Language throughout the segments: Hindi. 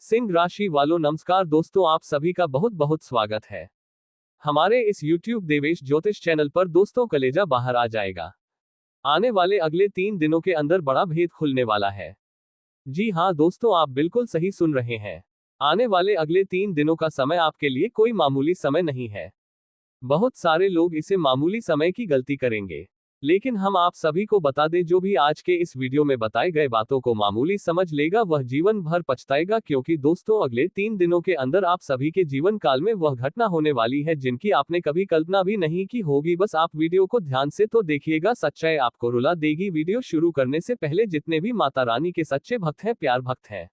सिंह राशि वालों नमस्कार दोस्तों, आप सभी का बहुत बहुत स्वागत है हमारे इस YouTube देवेश ज्योतिष चैनल पर। दोस्तों, कलेजा बाहर आ जाएगा। आने वाले अगले 3 दिनों के अंदर बड़ा भेद खुलने वाला है। जी हाँ दोस्तों, आप बिल्कुल सही सुन रहे हैं। आने वाले अगले 3 दिनों का समय आपके लिए कोई मामूली समय नहीं है। बहुत सारे लोग इसे मामूली समय की गलती करेंगे, लेकिन हम आप सभी को बता दें, जो भी आज के इस वीडियो में बताए गए बातों को मामूली समझ लेगा वह जीवन भर पछताएगा, क्योंकि दोस्तों अगले 3 दिनों के अंदर आप सभी के जीवन काल में वह घटना होने वाली है जिनकी आपने कभी कल्पना भी नहीं की होगी। बस आप वीडियो को ध्यान से तो देखिएगा, सच्चाई आपको रुला देगी। वीडियो शुरू करने से पहले जितने भी माता रानी के सच्चे भक्त हैं, प्यार भक्त हैं,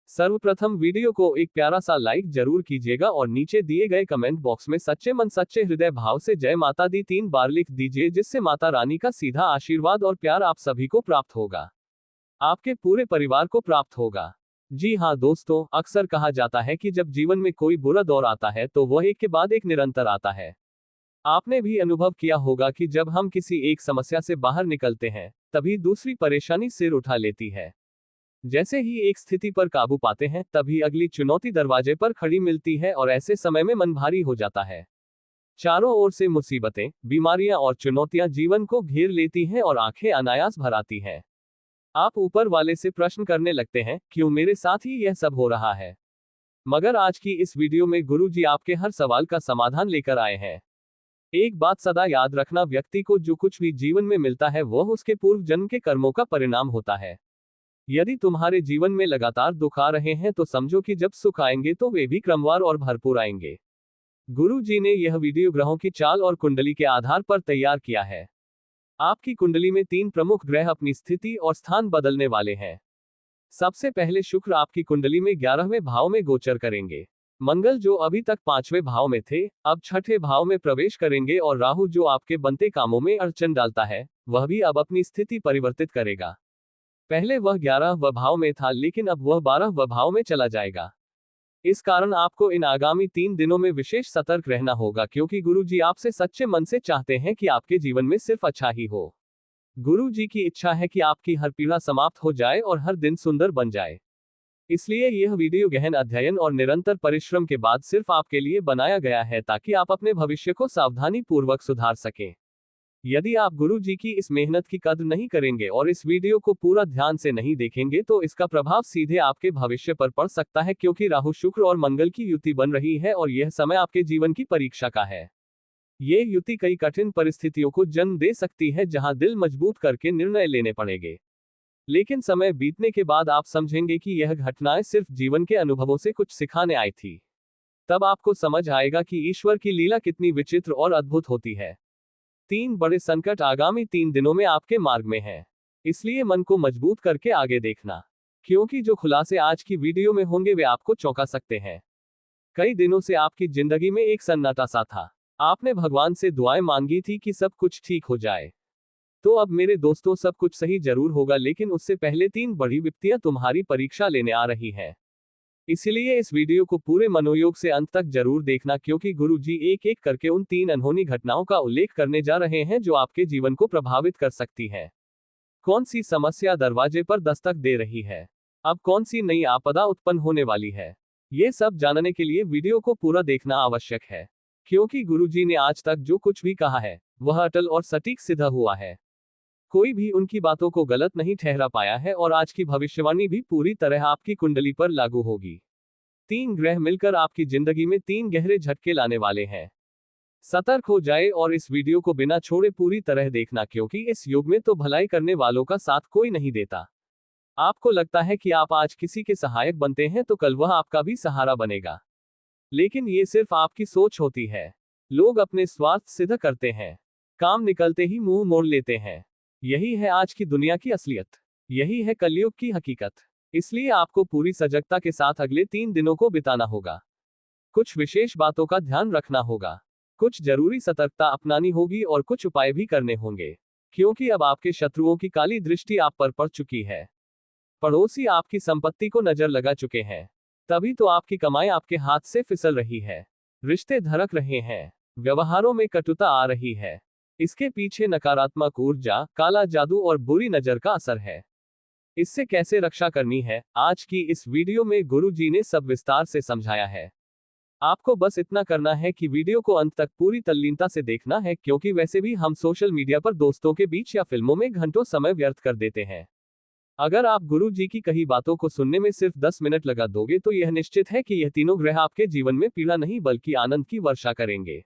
सर्वप्रथम वीडियो को एक प्यारा सा लाइक जरूर कीजिएगा और नीचे दिए गए कमेंट बॉक्स में सच्चे मन सच्चे हृदय भाव से जय माता दी 3 बार लिख दीजिए, जिससे माता रानी का सीधा आशीर्वाद और प्यार आप सभी को प्राप्त होगा, आपके पूरे परिवार को प्राप्त होगा। जी हाँ दोस्तों, अक्सर कहा जाता है कि जब जीवन में कोई बुरा दौर आता है तो वह एक के बाद एक निरंतर आता है। आपने भी अनुभव किया होगा कि जब हम किसी एक समस्या से बाहर निकलते हैं, तभी दूसरी परेशानी सिर उठा लेती है। जैसे ही एक स्थिति पर काबू पाते हैं, तभी अगली चुनौती दरवाजे पर खड़ी मिलती है और ऐसे समय में मन भारी हो जाता है। चारों ओर से मुसीबतें, बीमारियां और चुनौतियां जीवन को घेर लेती हैं और आंखें अनायास भर आती हैं। आप ऊपर वाले से प्रश्न करने लगते हैं, क्यों मेरे साथ ही यह सब हो रहा है? मगर आज की इस वीडियो में गुरु जी आपके हर सवाल का समाधान लेकर आए हैं। एक बात सदा याद रखना, व्यक्ति को जो कुछ भी जीवन में मिलता है वह उसके पूर्व जन्म के कर्मों का परिणाम होता है। यदि तुम्हारे जीवन में लगातार दुख आ रहे हैं तो समझो कि जब सुख आएंगे तो वे भी क्रमवार और भरपूर आएंगे। गुरु जी ने यह वीडियो ग्रहों की चाल और कुंडली के आधार पर तैयार किया है। आपकी कुंडली में 3 प्रमुख ग्रह अपनी स्थिति और स्थान बदलने वाले हैं। सबसे पहले शुक्र आपकी कुंडली में 11वें भाव में गोचर करेंगे। मंगल, जो अभी तक 5वें भाव में थे, अब 6ठे भाव में प्रवेश करेंगे और राहु, जो आपके बनते कामों में अड़चन डालता है, वह भी अब अपनी स्थिति परिवर्तित करेगा। पहले वह 11वें भाव में था, लेकिन अब वह 12वें भाव में चला जाएगा। इस कारण आपको इन आगामी 3 दिनों में विशेष सतर्क रहना होगा, क्योंकि गुरु जी आपसे सच्चे मन से चाहते हैं कि आपके जीवन में सिर्फ अच्छा ही हो। गुरु जी की इच्छा है कि आपकी हर पीड़ा समाप्त हो जाए और हर दिन सुंदर बन जाए। इसलिए यह वीडियो गहन अध्ययन और निरंतर परिश्रम के बाद सिर्फ आपके लिए बनाया गया है, ताकि आप अपने भविष्य को सावधानी पूर्वक सुधार सकें। यदि आप गुरु जी की इस मेहनत की कद्र नहीं करेंगे और इस वीडियो को पूरा ध्यान से नहीं देखेंगे तो इसका प्रभाव सीधे आपके भविष्य पर पड़ सकता है, क्योंकि राहु, शुक्र और मंगल की युति बन रही है और यह समय आपके जीवन की परीक्षा का है। ये युति कई कठिन परिस्थितियों को जन्म दे सकती है, जहां दिल मजबूत करके निर्णय लेने पड़ेंगे। लेकिन समय बीतने के बाद आप समझेंगे कि यह घटनाएं सिर्फ जीवन के अनुभवों से कुछ सिखाने आई थी। तब आपको समझ आएगा कि ईश्वर की लीला कितनी विचित्र और अद्भुत होती है। 3 बड़े संकट आगामी 3 दिनों में आपके मार्ग में हैं। इसलिए मन को मजबूत करके आगे देखना, क्योंकि जो खुलासे आज की वीडियो में होंगे वे आपको चौंका सकते हैं। कई दिनों से आपकी जिंदगी में एक सन्नाटा सा था। आपने भगवान से दुआएं मांगी थी कि सब कुछ ठीक हो जाए। तो अब मेरे दोस्तों, सब कुछ सही जरूर होगा, लेकिन उससे पहले 3 बड़ी विपत्तियां तुम्हारी परीक्षा लेने आ रही हैं। इसलिए इस वीडियो को पूरे मनोयोग से अंत तक जरूर देखना, क्योंकि गुरु जी एक एक करके उन 3 अनहोनी घटनाओं का उल्लेख करने जा रहे हैं जो आपके जीवन को प्रभावित कर सकती है। कौन सी समस्या दरवाजे पर दस्तक दे रही है? अब कौन सी नई आपदा उत्पन्न होने वाली है? ये सब जानने के लिए वीडियो को पूरा देखना आवश्यक है, क्योंकि गुरु जी ने आज तक जो कुछ भी कहा है वह अटल और सटीक सिद्ध हुआ है। कोई भी उनकी बातों को गलत नहीं ठहरा पाया है और आज की भविष्यवाणी भी पूरी तरह आपकी कुंडली पर लागू होगी। 3 ग्रह मिलकर आपकी जिंदगी में 3 गहरे झटके लाने वाले हैं। सतर्क हो जाए और इस वीडियो को बिना छोड़े पूरी तरह देखना, क्योंकि इस युग में तो भलाई करने वालों का साथ कोई नहीं देता। आपको लगता है कि आप आज किसी के सहायक बनते हैं तो कल वह आपका भी सहारा बनेगा, लेकिन ये सिर्फ आपकी सोच होती है। लोग अपने स्वार्थ सिद्ध करते हैं, काम निकलते ही मुंह मोड़ लेते हैं। यही है आज की दुनिया की असलियत, यही है कलयुग की हकीकत। इसलिए आपको पूरी सजगता के साथ अगले 3 दिनों को बिताना होगा। कुछ विशेष बातों का ध्यान रखना होगा, कुछ जरूरी सतर्कता अपनानी होगी और कुछ उपाय भी करने होंगे, क्योंकि अब आपके शत्रुओं की काली दृष्टि आप पर पड़ चुकी है। पड़ोसी आपकी संपत्ति को नजर लगा चुके हैं, तभी तो आपकी कमाई आपके हाथ से फिसल रही है। रिश्ते धड़क रहे हैं, व्यवहारों में कटुता आ रही है। इसके पीछे नकारात्मक ऊर्जा, काला जादू और बुरी नजर का असर है। इससे कैसे रक्षा करनी है, आज की इस वीडियो में गुरु जी ने सब विस्तार से समझाया है। आपको बस इतना करना है कि वीडियो को अंत तक पूरी तल्लीनता से देखना है, क्योंकि वैसे भी हम सोशल मीडिया पर दोस्तों के बीच या फिल्मों में घंटों समय व्यर्थ कर देते हैं। अगर आप गुरु जी की कही बातों को सुनने में सिर्फ 10 मिनट लगा दोगे तो यह निश्चित है कि यह तीनों ग्रह आपके जीवन में पीड़ा नहीं बल्कि आनंद की वर्षा करेंगे।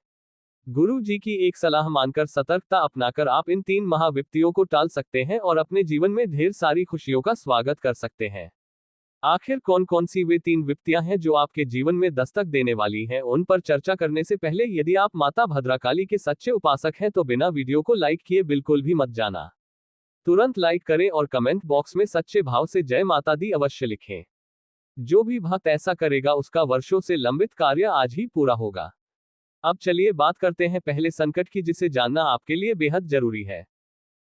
गुरु जी की एक सलाह मानकर सतर्कता अपनाकर आप इन 3 महाविपत्तियों को टाल सकते हैं और अपने जीवन में ढेर सारी खुशियों का स्वागत कर सकते हैं। आखिर कौन कौन सी वे 3 विपत्तियां हैं जो आपके जीवन में दस्तक देने वाली हैं, उन पर चर्चा करने से पहले यदि आप माता भद्रकाली के सच्चे उपासक हैं तो बिना वीडियो को लाइक किए बिल्कुल भी मत जाना। तुरंत लाइक करें और कमेंट बॉक्स में सच्चे भाव से जय माता दी अवश्य लिखें। जो भी भक्त ऐसा करेगा उसका वर्षों से लंबित कार्य आज ही पूरा होगा। अब चलिए बात करते हैं पहले संकट की, जिसे जानना आपके लिए बेहद जरूरी है।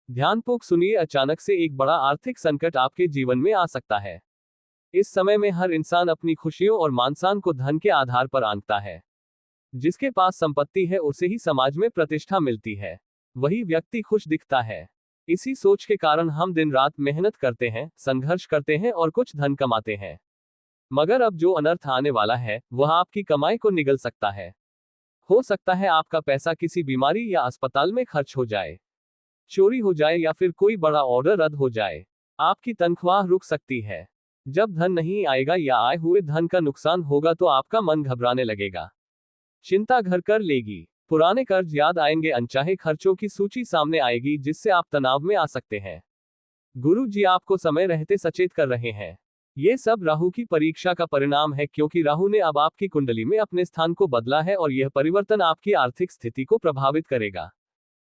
ध्यानपूर्वक सुनिए, अचानक से एक बड़ा आर्थिक संकट आपके जीवन में आ सकता है। इस समय में हर इंसान अपनी खुशियों और मानसान को धन के आधार पर आंकता है। जिसके पास संपत्ति है उसे ही समाज में प्रतिष्ठा मिलती है, वही व्यक्ति खुश दिखता है। इसी सोच के कारण हम दिन रात मेहनत करते हैं, संघर्ष करते हैं और कुछ धन कमाते हैं। मगर अब जो अनर्थ आने वाला है वह आपकी कमाई को निगल सकता है। हो सकता है आपका पैसा किसी बीमारी या अस्पताल में खर्च हो जाए, चोरी हो जाए या फिर कोई बड़ा ऑर्डर रद्द हो जाए। आपकी तनख्वाह रुक सकती है। जब धन नहीं आएगा या आए हुए धन का नुकसान होगा तो आपका मन घबराने लगेगा, चिंता घर कर लेगी, पुराने कर्ज याद आएंगे, अनचाहे खर्चों की सूची सामने आएगी जिससे आप तनाव में आ सकते हैं। गुरु जी आपको समय रहते सचेत कर रहे हैं। ये सब राहु की परीक्षा का परिणाम है, क्योंकि राहु ने अब आपकी कुंडली में अपने स्थान को बदला है और यह परिवर्तन आपकी आर्थिक स्थिति को प्रभावित करेगा।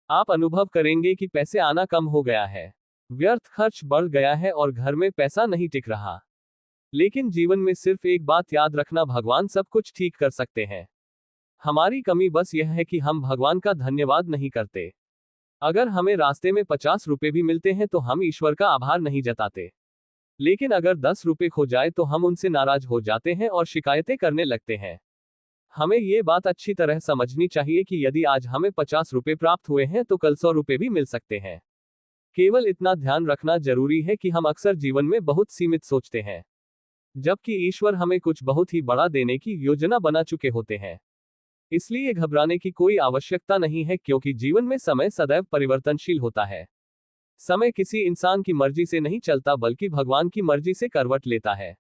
आप अनुभव करेंगे कि पैसे आना कम हो गया है, व्यर्थ खर्च बढ़ गया है और घर में पैसा नहीं टिक रहा। लेकिन जीवन में सिर्फ एक बात याद रखना, भगवान सब कुछ ठीक कर सकते हैं। हमारी कमी बस यह है कि हम भगवान का धन्यवाद नहीं करते। अगर हमें रास्ते में 50 रुपए भी मिलते हैं तो हम ईश्वर का आभार नहीं जताते। लेकिन अगर 10 रुपए खो जाए तो हम उनसे नाराज हो जाते हैं और शिकायतें करने लगते हैं। हमें ये बात अच्छी तरह समझनी चाहिए कि यदि आज हमें 50 रुपए प्राप्त हुए हैं तो कल 100 रुपए भी मिल सकते हैं। केवल इतना ध्यान रखना जरूरी है कि हम अक्सर जीवन में बहुत सीमित सोचते हैं, जबकि ईश्वर हमें कुछ बहुत ही बड़ा देने की योजना बना चुके होते हैं। इसलिए घबराने की कोई आवश्यकता नहीं है, क्योंकि जीवन में समय सदैव परिवर्तनशील होता है। समय किसी इंसान की मर्जी से नहीं चलता बल्कि भगवान की मर्जी से करवट लेता है।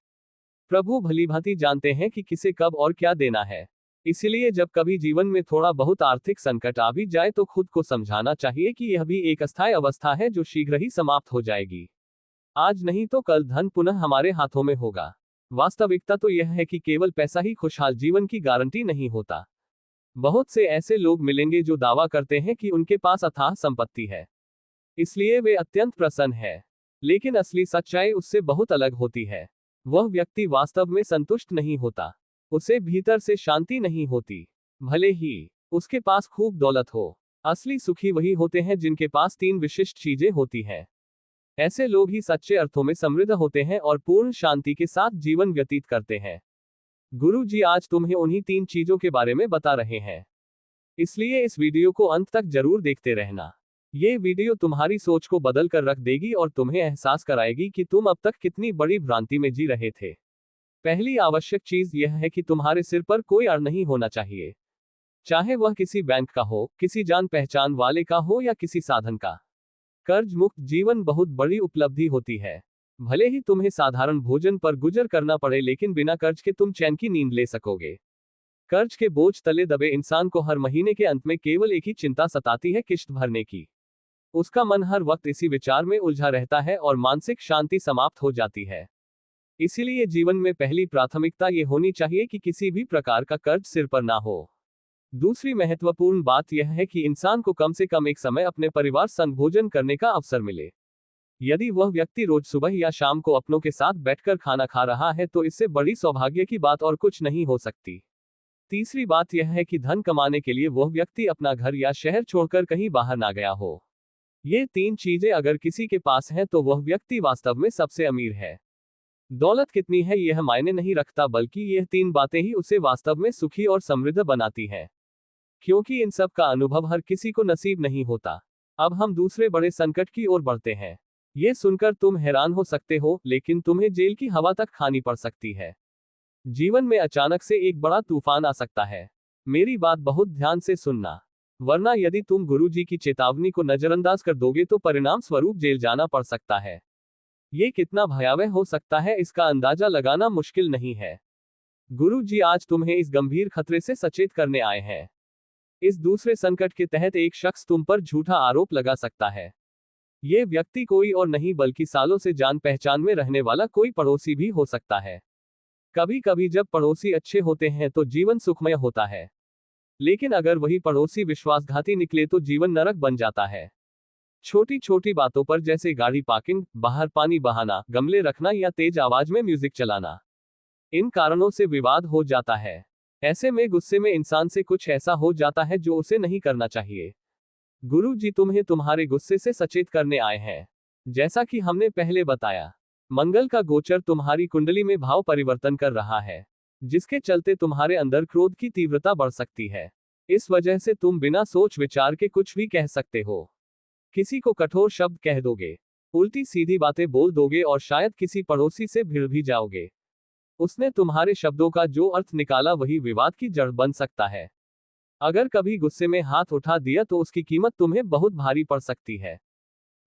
प्रभु भलीभांति जानते हैं कि किसे कब और क्या देना है। इसलिए जब कभी जीवन में थोड़ा बहुत आर्थिक संकट आ भी जाए तो खुद को समझाना चाहिए कि यह भी एक अस्थायी अवस्था है जो शीघ्र ही समाप्त हो जाएगी। आज नहीं तो कल धन पुनः हमारे हाथों में होगा। वास्तविकता तो यह है कि केवल पैसा ही खुशहाल जीवन की गारंटी नहीं होता। बहुत से ऐसे लोग मिलेंगे जो दावा करते हैं कि उनके पास अथाह संपत्ति है, इसलिए वे अत्यंत प्रसन्न हैं। लेकिन असली सच्चाई उससे बहुत अलग होती है। वह व्यक्ति वास्तव में संतुष्ट नहीं होता, उसे भीतर से शांति नहीं होती, भले ही उसके पास खूब दौलत हो। असली सुखी वही होते हैं जिनके पास 3 विशिष्ट चीजें होती हैं। ऐसे लोग ही सच्चे अर्थों में समृद्ध होते हैं और पूर्ण शांति के साथ जीवन व्यतीत करते हैं। गुरु जी आज तुम्हें उन्हीं 3 चीजों के बारे में बता रहे हैं, इसलिए इस वीडियो को अंत तक जरूर देखते रहना। ये वीडियो तुम्हारी सोच को बदल कर रख देगी और तुम्हें एहसास कराएगी कि तुम अब तक कितनी बड़ी भ्रांति में जी रहे थे। पहली आवश्यक चीज यह है कि तुम्हारे सिर पर कोई अड़ नहीं होना चाहिए, चाहे वह किसी बैंक का हो, किसी जान पहचान वाले का हो या किसी साधन का। कर्ज मुक्त जीवन बहुत बड़ी उपलब्धि होती है। भले ही तुम्हें साधारण भोजन पर गुजर करना पड़े, लेकिन बिना कर्ज के तुम चैन की नींद ले सकोगे। कर्ज के बोझ तले दबे इंसान को हर महीने के अंत में केवल एक ही चिंता सताती है, किश्त भरने की। उसका मन हर वक्त इसी विचार में उलझा रहता है और मानसिक शांति समाप्त हो जाती है। इसीलिए जीवन में पहली प्राथमिकता ये होनी चाहिए कि किसी भी प्रकार का कर्ज सिर पर ना हो। दूसरी महत्वपूर्ण बात यह है कि इंसान को कम से कम एक समय अपने परिवार संग भोजन करने का अवसर मिले। यदि वह व्यक्ति रोज सुबह या शाम को अपनों के साथ बैठकर खाना खा रहा है तो इससे बड़ी सौभाग्य की बात और कुछ नहीं हो सकती। तीसरी बात यह है कि धन कमाने के लिए वह व्यक्ति अपना घर या शहर छोड़कर कहीं बाहर ना गया हो। ये 3 चीजें अगर किसी के पास हैं तो वह व्यक्ति वास्तव में सबसे अमीर है। दौलत कितनी है यह मायने नहीं रखता, बल्कि यह 3 बातें ही उसे वास्तव में सुखी और समृद्ध बनाती हैं, क्योंकि इन सब का अनुभव हर किसी को नसीब नहीं होता। अब हम दूसरे बड़े संकट की ओर बढ़ते हैं। ये सुनकर तुम हैरान हो सकते हो, लेकिन तुम्हें जेल की हवा तक खानी पड़ सकती है। जीवन में अचानक से एक बड़ा तूफान आ सकता है। मेरी बात बहुत ध्यान से सुनना, वरना यदि तुम गुरुजी की चेतावनी को नजरअंदाज कर दोगे तो परिणाम स्वरूप जेल जाना पड़ सकता है। ये कितना भयावह हो सकता है इसका अंदाजा लगाना मुश्किल नहीं है। गुरुजी आज तुम्हें इस गंभीर खतरे से सचेत करने आए हैं। इस दूसरे संकट के तहत एक शख्स तुम पर झूठा आरोप लगा सकता है। ये व्यक्ति कोई और नहीं बल्कि सालों से जान पहचान में रहने वाला कोई पड़ोसी भी हो सकता है। कभी कभी जब पड़ोसी अच्छे होते हैं तो जीवन सुखमय होता है, लेकिन अगर वही पड़ोसी विश्वासघाती निकले तो जीवन नरक बन जाता है। छोटी छोटी बातों पर, जैसे गाड़ी पार्किंग, बाहर पानी बहाना, गमले रखना या तेज आवाज में म्यूजिक चलाना, इन कारणों से विवाद हो जाता है। ऐसे में गुस्से में इंसान से कुछ ऐसा हो जाता है जो उसे नहीं करना चाहिए। गुरु जी तुम्हें तुम्हारे गुस्से से सचेत करने आए हैं। जैसा कि हमने पहले बताया, मंगल का गोचर तुम्हारी कुंडली में भाव परिवर्तन कर रहा है, जिसके चलते तुम्हारे अंदर क्रोध की तीव्रता बढ़ सकती है। इस वजह से तुम बिना सोच विचार के कुछ भी कह सकते हो। किसी को कठोर शब्द कह दोगे, उल्टी सीधी बातें बोल दोगे और शायद किसी पड़ोसी से भिड़ भी जाओगे। उसने तुम्हारे शब्दों का जो अर्थ निकाला वही विवाद की जड़ बन सकता है। अगर कभी गुस्से में हाथ उठा दिया तो उसकी कीमत तुम्हें बहुत भारी पड़ सकती है।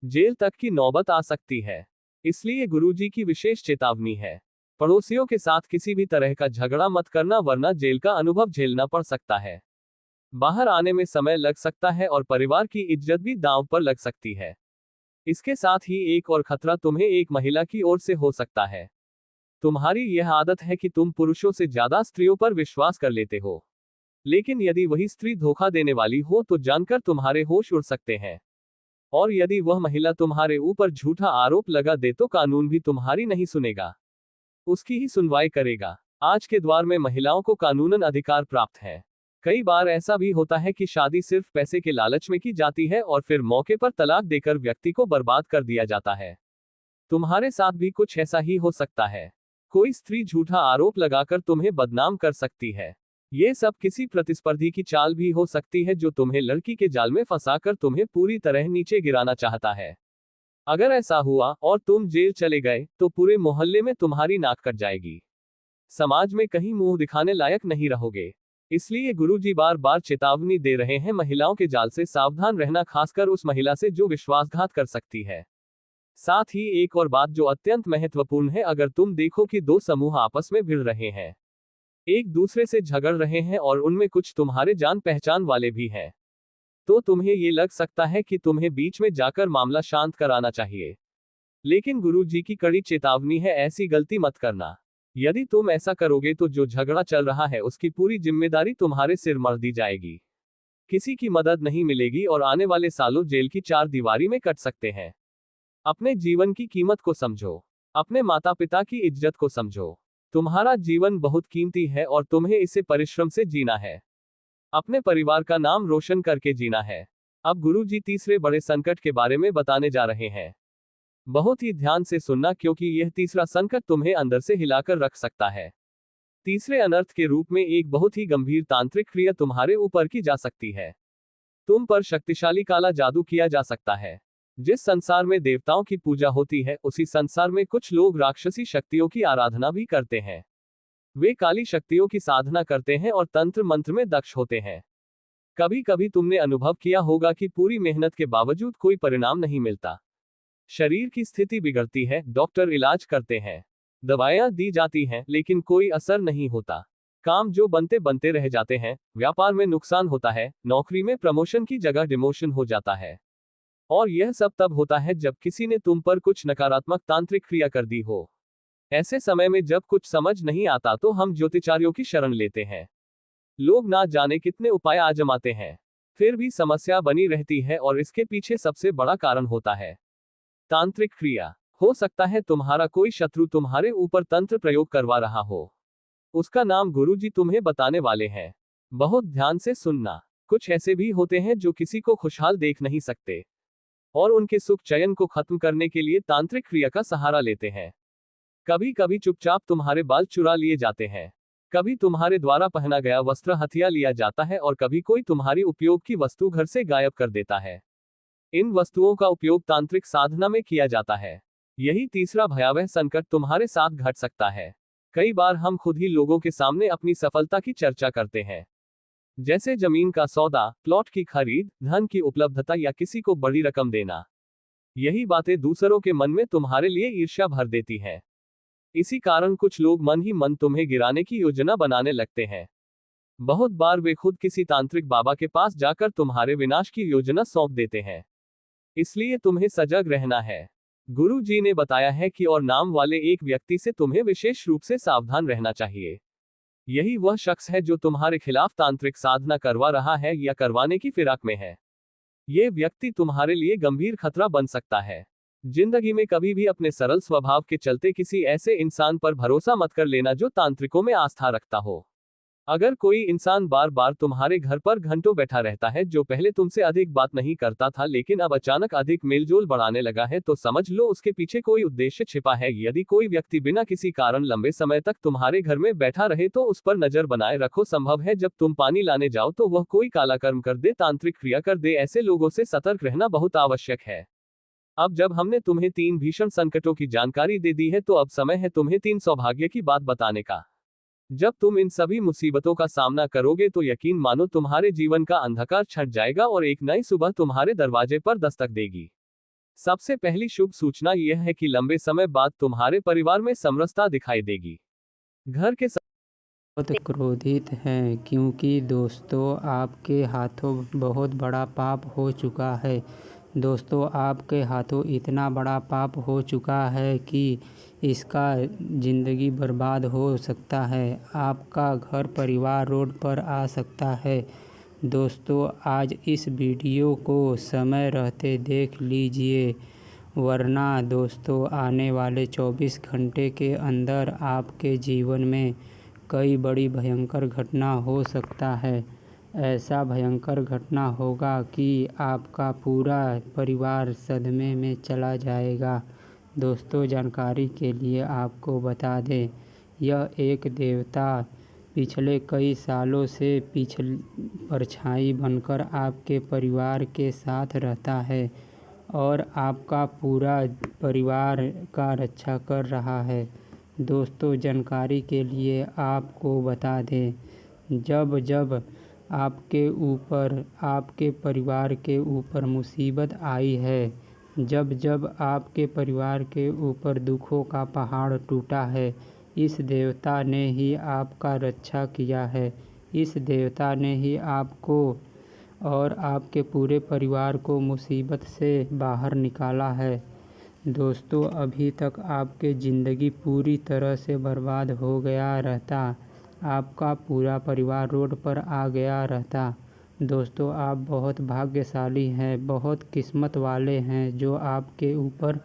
जेल तक की नौबत आ सकती है। इसलिए गुरुजी की विशेष चेतावनी है, पड़ोसियों के साथ किसी भी तरह का झगड़ा मत करना, वरना जेल का अनुभव झेलना पड़ सकता है। बाहर आने में समय लग सकता है और परिवार की इज्जत भी दांव पर लग सकती है। इसके साथ ही एक और खतरा तुम्हें एक महिला की ओर से हो सकता है। तुम्हारी यह आदत है कि तुम पुरुषों से ज्यादा स्त्रियों पर विश्वास कर लेते हो, लेकिन यदि वही स्त्री धोखा देने वाली हो तो जानकर तुम्हारे होश उड़ सकते हैं। और यदि वह महिला तुम्हारे ऊपर झूठा आरोप लगा दे तो कानून भी तुम्हारी नहीं सुनेगा, उसकी ही सुनवाई करेगा। आज के द्वार में महिलाओं को कानूनन अधिकार प्राप्त है। कई बार ऐसा भी होता है कि शादी सिर्फ पैसे के लालच में की जाती है और फिर मौके पर तलाक देकर व्यक्ति को बर्बाद कर दिया जाता है। तुम्हारे साथ भी कुछ ऐसा ही हो सकता है। कोई स्त्री झूठा आरोप लगाकर तुम्हें बदनाम कर सकती है। ये सब किसी प्रतिस्पर्धी की चाल भी हो सकती है जो तुम्हें लड़की के जाल में फंसाकर तुम्हें पूरी तरह नीचे गिराना चाहता है। अगर ऐसा हुआ और तुम जेल चले गए तो पूरे मोहल्ले में तुम्हारी नाक कट जाएगी। समाज में कहीं मुंह दिखाने लायक नहीं रहोगे। इसलिए गुरुजी बार बार चेतावनी दे रहे हैं, महिलाओं के जाल से सावधान रहना, खासकर उस महिला से जो विश्वासघात कर सकती है। साथ ही एक और बात जो अत्यंत महत्वपूर्ण है, अगर तुम देखो कि दो समूह आपस में भिड़ रहे हैं, एक दूसरे से झगड़ रहे हैं और उनमें कुछ तुम्हारे जान पहचान वाले भी हैं, तो तुम्हें ये लग सकता है कि तुम्हें बीच में जाकर मामला शांत कराना चाहिए। लेकिन गुरुजी की कड़ी चेतावनी है, ऐसी गलती मत करना। यदि तुम ऐसा करोगे तो जो झगड़ा चल रहा है उसकी पूरी जिम्मेदारी तुम्हारे सिर मर दी जाएगी। किसी की मदद नहीं मिलेगी और आने वाले सालों जेल की चार दीवारी में कट सकते हैं। अपने जीवन की कीमत को समझो, अपने माता पिता की इज्जत को समझो। तुम्हारा जीवन बहुत कीमती है और तुम्हें इसे परिश्रम से जीना है। अपने परिवार का नाम रोशन करके जीना है। अब गुरुजी तीसरे बड़े संकट के बारे में बताने जा रहे हैं। बहुत ही ध्यान से सुनना, क्योंकि यह तीसरा संकट तुम्हें अंदर से हिलाकर रख सकता है। तीसरे अनर्थ के रूप में एक बहुत ही गंभीर तांत्रिक क्रिया तुम्हारे ऊपर की जा सकती है। तुम पर शक्तिशाली काला जादू किया जा सकता है। जिस संसार में देवताओं की पूजा होती है, उसी संसार में कुछ लोग राक्षसी शक्तियों की आराधना भी करते हैं। वे काली शक्तियों की साधना करते हैं और तंत्र मंत्र में दक्ष होते हैं। कभी कभी तुमने अनुभव किया होगा कि पूरी मेहनत के बावजूद कोई परिणाम नहीं मिलता। शरीर की स्थिति बिगड़ती है, डॉक्टर इलाज करते हैं, दवाएं दी जाती हैं, लेकिन कोई असर नहीं होता। काम जो बनते बनते रह जाते हैं, व्यापार में नुकसान होता है, नौकरी में प्रमोशन की जगह डिमोशन हो जाता है। और यह सब तब होता है जब किसी ने तुम पर कुछ नकारात्मक तांत्रिक क्रिया कर दी हो। ऐसे समय में जब कुछ समझ नहीं आता तो हम ज्योतिचार्यों की शरण लेते हैं। लोग ना जाने कितने उपाय आजमाते हैं, फिर भी समस्या बनी रहती है और इसके पीछे सबसे बड़ा कारण होता है तांत्रिक क्रिया। हो सकता है तुम्हारा कोई शत्रु तुम्हारे ऊपर तंत्र प्रयोग करवा रहा हो। उसका नाम गुरुजी तुम्हें बताने वाले हैं। बहुत ध्यान से सुनना। कुछ ऐसे भी होते हैं जो किसी को खुशहाल देख नहीं सकते और उनके सुख चयन को खत्म करने के लिए तांत्रिक क्रिया का सहारा लेते हैं। कभी कभी चुपचाप तुम्हारे बाल चुरा लिए जाते हैं, कभी तुम्हारे द्वारा पहना गया वस्त्र हथिया लिया जाता है और कभी कोई तुम्हारी उपयोग की वस्तु घर से गायब कर देता है। इन वस्तुओं का उपयोग तांत्रिक साधना में किया जाता है। यही तीसरा भयावह संकट तुम्हारे साथ घट सकता है। कई बार हम खुद ही लोगों के सामने अपनी सफलता की चर्चा करते हैं, जैसे जमीन का सौदा, प्लॉट की खरीद, धन की उपलब्धता या किसी को बड़ी रकम देना। यही बातें दूसरों के मन में तुम्हारे लिए ईर्ष्या भर देती हैं। इसी कारण कुछ लोग मन ही मन तुम्हें गिराने की योजना बनाने लगते हैं। बहुत बार वे खुद किसी तांत्रिक बाबा के पास जाकर तुम्हारे विनाश की योजना सौंप देते हैं। इसलिए तुम्हें सजग रहना है। गुरु जी ने बताया है कि और नाम वाले एक व्यक्ति से तुम्हें विशेष रूप से सावधान रहना चाहिए। यही वह शख्स है जो तुम्हारे खिलाफ तांत्रिक साधना करवा रहा है या करवाने की फिराक में है। ये व्यक्ति तुम्हारे लिए गंभीर खतरा बन सकता है। जिंदगी में कभी भी अपने सरल स्वभाव के चलते किसी ऐसे इंसान पर भरोसा मत कर लेना जो तांत्रिकों में आस्था रखता हो। अगर कोई इंसान बार बार तुम्हारे घर पर घंटों बैठा रहता है, जो पहले तुमसे अधिक बात नहीं करता था लेकिन अब अचानक अधिक मेलजोल बढ़ाने लगा है, तो समझ लो उसके पीछे कोई उद्देश्य छिपा है। यदि कोई व्यक्ति बिना किसी कारण लंबे समय तक तुम्हारे घर में बैठा रहे तो उस पर नजर बनाए रखो। संभव है जब तुम पानी लाने जाओ तो वह कोई काला कर्म कर दे, तांत्रिक क्रिया कर दे। ऐसे लोगों से सतर्क रहना बहुत आवश्यक है। अब जब हमने तुम्हें 3 भीषण संकटों की जानकारी दे दी है, तो अब समय है तुम्हें 3 सौभाग्य की बात बताने का। जब तुम इन सभी मुसीबतों का सामना करोगे तो यकीन मानो तुम्हारे जीवन का अंधकार छंट जाएगा और एक नई सुबह तुम्हारे दरवाजे पर दस्तक देगी। सबसे पहली शुभ सूचना यह है कि लंबे समय बाद तुम्हारे परिवार में समरसता दिखाई देगी। घर के बहुत क्रोधित हैं क्योंकि दोस्तों आपके हाथों बहुत बड़ा पाप हो चुका है। दोस्तों आपके हाथों इतना बड़ा पाप हो चुका है कि इसका ज़िंदगी बर्बाद हो सकता है। आपका घर परिवार रोड पर आ सकता है। दोस्तों आज इस वीडियो को समय रहते देख लीजिए, वरना दोस्तों आने वाले 24 घंटे के अंदर आपके जीवन में कई बड़ी भयंकर घटना हो सकता है। ऐसा भयंकर घटना होगा कि आपका पूरा परिवार सदमे में चला जाएगा। दोस्तों जानकारी के लिए आपको बता दें, यह एक देवता पिछले कई सालों से परछाई बनकर आपके परिवार के साथ रहता है और आपका पूरा परिवार का रक्षा कर रहा है। दोस्तों जानकारी के लिए आपको बता दें, जब जब आपके ऊपर, आपके परिवार के ऊपर मुसीबत आई है, जब जब आपके परिवार के ऊपर दुखों का पहाड़ टूटा है, इस देवता ने ही आपका रक्षा किया है। इस देवता ने ही आपको और आपके पूरे परिवार को मुसीबत से बाहर निकाला है। दोस्तों अभी तक आपकी ज़िंदगी पूरी तरह से बर्बाद हो गया रहता, आपका पूरा परिवार रोड पर आ गया रहता। दोस्तों आप बहुत भाग्यशाली हैं, बहुत किस्मत वाले हैं जो आपके ऊपर